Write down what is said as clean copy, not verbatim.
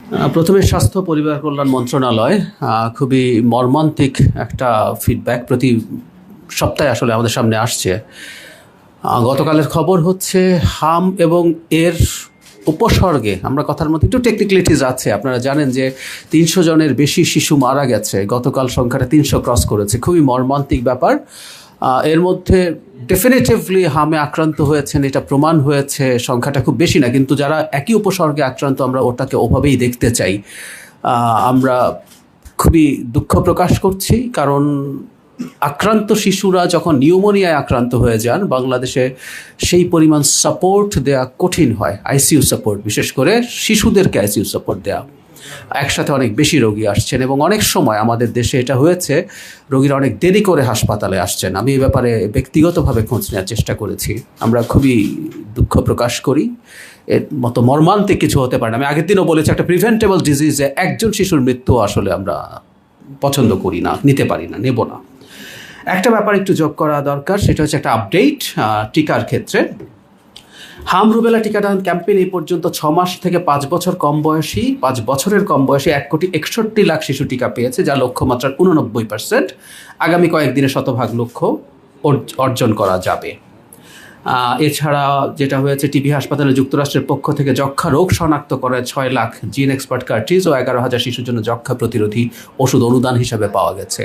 প্রথমে স্বাস্থ্য পরিবার কল্যাণ মন্ত্রণালয় খুবই মর্মান্তিক একটা ফিডব্যাক প্রতি সপ্তাহে আসলে আমাদের সামনে আসছে। গতকালের খবর হচ্ছে হাম এবং এর উপসর্গে আমরা কথার মধ্যে একটু টেকনিক্যালিটিস আছে। আপনারা জানেন যে ৩০০ জনের বেশি শিশু মারা গেছে, গতকাল সংখ্যাটা ৩০০ ক্রস করেছে। খুবই মর্মান্তিক ব্যাপার। এর মধ্যে ডেফিনেটিভলি হামে আক্রান্ত হয়েছেন, এটা প্রমাণ হয়েছে। সংখ্যাটা খুব বেশি না, কিন্তু যারা একই উপসর্গে আক্রান্ত আমরা ওটাকে ওভাবেই দেখতে চাই। আমরা খুবই দুঃখ প্রকাশ করছি, কারণ আক্রান্ত শিশুরা যখন নিউমোনিয়ায় আক্রান্ত হয়ে যান বাংলাদেশে সেই পরিমাণ সাপোর্ট দেওয়া কঠিন হয়। আইসিইউ সাপোর্ট, বিশেষ করে শিশুদেরকে আইসিইউ সাপোর্ট দেওয়া। একসাথে অনেক বেশি রোগী আসছেন এবং অনেক সময় আমাদের দেশে এটা হয়েছে, রোগীরা অনেক দেরি করে হাসপাতালে আসছেন। আমি এই ব্যাপারে ব্যক্তিগতভাবে খোঁজ নেওয়ার চেষ্টা করেছি। আমরা খুবই দুঃখ প্রকাশ করি। এর মতো মর্মান্তিক কিছু হতে পারে না। আমি আগের দিনও বলেছি, একটা প্রিভেন্টেবল ডিজিজে একজন শিশুর মৃত্যু আসলে আমরা পছন্দ করি না, নিতে পারি না, নেব না। একটা ব্যাপার একটু যোগ করা দরকার, সেটা হচ্ছে একটা আপডেট টিকার ক্ষেত্রে। হাম রুবেলা টিকাদান ক্যাম্পেইন এই পর্যন্ত 6 মাস থেকে 5 বছর কম বয়সী, 5 বছরের কম বয়সী 1,61,00,000 শিশু টিকা পেয়েছে, যা লক্ষ্যমাত্রার 89%। আগামী কয়েকদিনে শতভাগ লক্ষ্য অর্জন করা যাবে। এছাড়া যেটা হয়েছে, টিবি হাসপাতালে যুক্তরাষ্ট্রের পক্ষ থেকে যক্ষা রোগ শনাক্ত করে 6 লাখ জিন এক্সপার্ট কার্ট্রিজ ও 11,000 শিশুর জন্য যক্ষা প্রতিরোধী ওষুধ অনুদান হিসাবে পাওয়া গেছে।